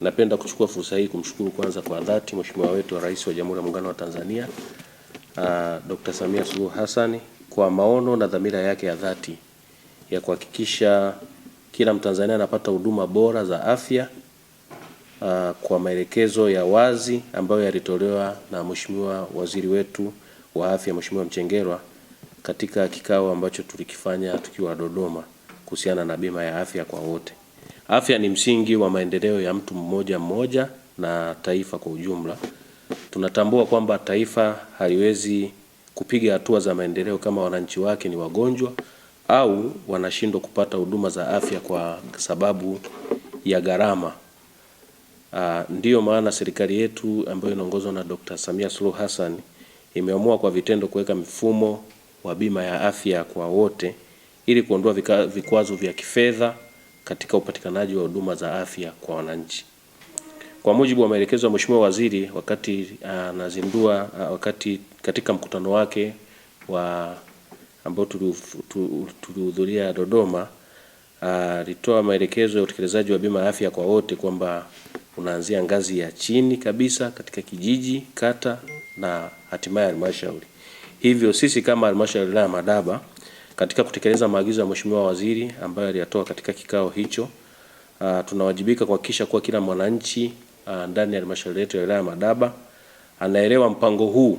Napenda kuchukua fursa hii kumshukuru kwanza kwa dhati Mheshimiwa wetu wa Rais wa Jamhuri ya Muungano wa Tanzania Dr. Samia Suluhu Hassan kwa maono na dhamira yake ya dhati ya kuhakikisha kila Mtanzania anapata huduma bora za afya kwa maelekezo ya wazi ambayo yalitolewa na Mheshimiwa Waziri wetu wa Afya Mheshimiwa Mchengerwa katika kikao ambacho tulikifanya tukiwa Dodoma kuhusiana na bima ya afya kwa wote. Afya ni msingi wa maendeleo ya mtu mmoja mmoja na taifa kwa ujumla. Tunatambua kwamba taifa haliwezi kupiga hatua za maendeleo kama wananchi wake ni wagonjwa au wanashindwa kupata huduma za afya kwa sababu ya gharama. Ndiyo maana serikali yetu ambayo inaongozwa na Dr. Samia Suluhu Hassan imeamua kwa vitendo kuweka mfumo wa bima ya afya kwa wote ili kuondoa vikwazo vya kifedha katika upatikanaji wa huduma za afya kwa wananchi. Kwa mujibu wa maelekezo ya Mheshimiwa Waziri wakati anazindua katika mkutano wake ambao tulihudhuria Dodoma, alitoa maelekezo ya utekelezaji wa bima ya afya kwa wote kwamba unaanzia ngazi ya chini kabisa katika kijiji, kata na hatimaye halmashauri. Hivyo sisi kama halmashauri ya Madaba katika kutekeleza maagizo ya Mheshimiwa Waziri ambayo aliyatoa katika kikao hicho, tunawajibika kuhakikisha kuwa kila mwananchi ndani ya halmashauri yetu ya wilaya Madaba anaelewa mpango huu,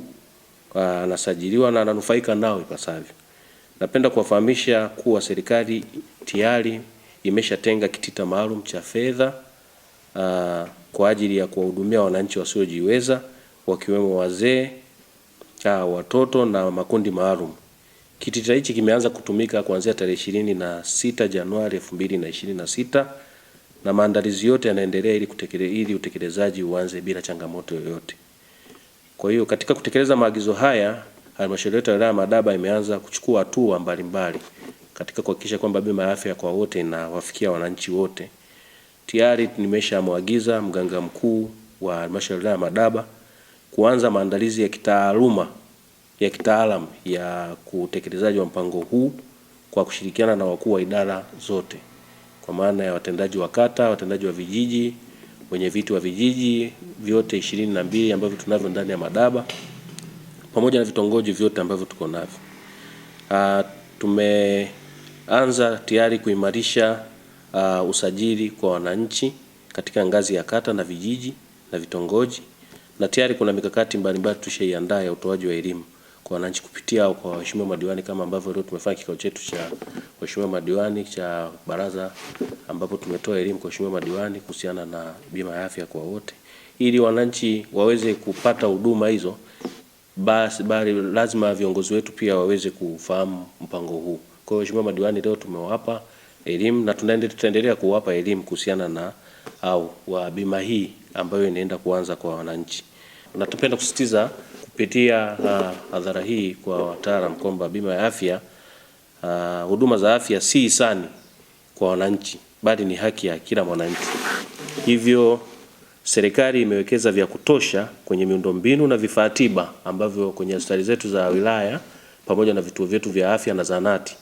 anasajiliwa na ananufaika nao ipasavyo. Napenda kuwafahamisha kuwa serikali tayari imeshatenga kitita maalum cha fedha kwa ajili ya kuwahudumia wananchi wasiojiweza wakiwemo wazee, watoto na makundi maalum. Kitita hichi kimeanza kutumika kuanzia tarehe 26 Januari 2026 na maandalizi yote yanaendelea ili utekelezaji uanze bila changamoto yoyote. Kwa hiyo katika kutekeleza maagizo haya, halmashauri yetu ya wilaya Madaba imeanza kuchukua hatua mbalimbali katika kuhakikisha kwamba bima ya afya kwa wote inawafikia wananchi wote. Tayari nimeshamwagiza mganga mkuu wa halmashauri ya Madaba kuanza maandalizi ya kitaalamu ya kutekelezaji wa mpango huu kwa kushirikiana na wakuu wa idara zote, kwa maana ya watendaji wa kata, watendaji wa vijiji, wenye viti wa vijiji vyote 22 ambavyo tunavyo ndani ya Madaba pamoja na vitongoji vyote ambavyo tuko navyo. Tumeanza tayari kuimarisha usajili kwa wananchi katika ngazi ya kata na vijiji na vitongoji, na tayari kuna mikakati mbalimbali tushaiandaa ya utoaji wa elimu kwa wananchi kupitia kwa waheshimiwa madiwani, kama ambavyo leo tumefanya kikao chetu cha waheshimiwa madiwani cha baraza ambapo tumetoa elimu kwa waheshimiwa madiwani kuhusiana na bima ya afya kwa wote ili wananchi waweze kupata huduma hizo. Bali lazima viongozi wetu pia waweze kufahamu mpango huu. Kwa hiyo waheshimiwa madiwani leo tumewapa elimu na tutaendelea kuwapa elimu kuhusiana na wa bima hii ambayo inaenda kuanza kwa wananchi. Na tupenda kusisitiza kupitia hadhara hii kwa wataalamu kwamba bima ya afya, huduma za afya si hisani kwa wananchi bali ni haki ya kila mwananchi. Hivyo serikali imewekeza vya kutosha kwenye miundombinu na vifaa tiba ambavyo kwenye hospitali zetu za wilaya pamoja na vituo vyetu vya afya na zahanati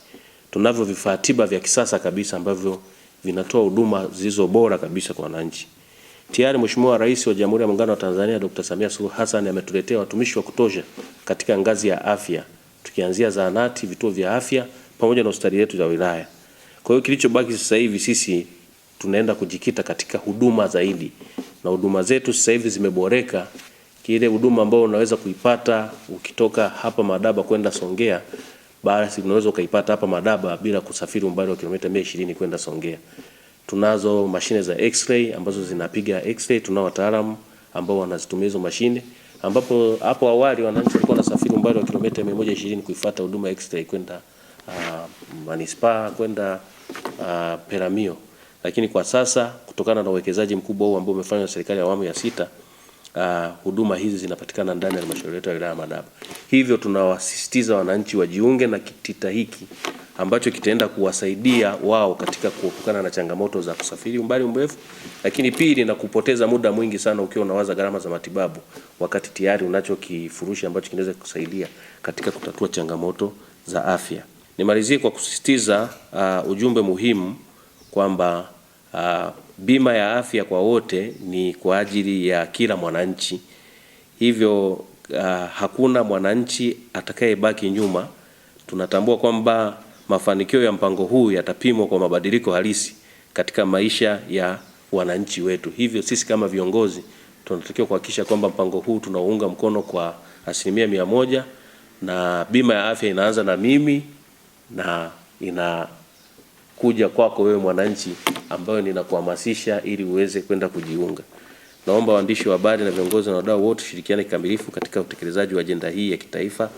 tunavyo vifaa tiba vya kisasa kabisa ambavyo vinatoa huduma zilizo bora kabisa kwa wananchi. Tayari Mheshimiwa Rais wa Jamhuri ya Muungano wa Tanzania Dr. Samia Suluhu Hassan ametuletea watumishi wa kutosha katika ngazi ya afya, tukianzia zahanati, vituo vya afya pamoja na hospitali yetu za wilaya. Kwa hiyo kilichobaki sasa hivi sisi tunaenda kujikita katika huduma zaidi, na huduma zetu sasa hivi zimeboreka. Kile huduma ambao unaweza kuipata ukitoka hapa Madaba kwenda Songea, basi unaweza ukaipata hapa Madaba bila kusafiri umbali wa kilomita 120 kwenda Songea. Tunazo mashine za X-ray ambazo zinapiga X-ray, tunao wataalamu ambao wanazitumia hizo mashine, ambapo hapo awali wananchi walikuwa wanasafiri umbali wa kilomita 120 kuifuata huduma X-ray kwenda manispaa, kwenda Peramio. Lakini kwa sasa kutokana na uwekezaji mkubwa huu ambao umefanywa na serikali ya awamu ya 6, huduma hizi zinapatikana ndani ya halmashauri yetu ya wilaya Madaba. Hivyo tunawasisitiza wananchi wajiunge na kitita hiki ambacho kitaenda kuwasaidia wao katika kuepukana na changamoto za kusafiri umbali mrefu, lakini pili na kupoteza muda mwingi sana ukiwa unawaza gharama za matibabu wakati tayari unacho kifurushi ambacho kinaweza kusaidia katika kutatua changamoto za afya. Nimalizie kwa kusisitiza ujumbe muhimu kwamba bima ya afya kwa wote ni kwa ajili ya kila mwananchi. Hivyo hakuna mwananchi atakayebaki nyuma. Tunatambua kwamba mafanikio ya mpango huu yatapimwa kwa mabadiliko halisi katika maisha ya wananchi wetu. Hivyo sisi kama viongozi tunatakiwa kuhakikisha kwamba mpango huu tunaunga mkono kwa 100%, na bima ya afya inaanza na mimi na inakuja kwako wewe mwananchi, ambayo ninakuhamasisha ili uweze kwenda kujiunga. Naomba waandishi wa habari na viongozi na wadau wote tushirikiane kikamilifu katika utekelezaji wa ajenda hii ya kitaifa.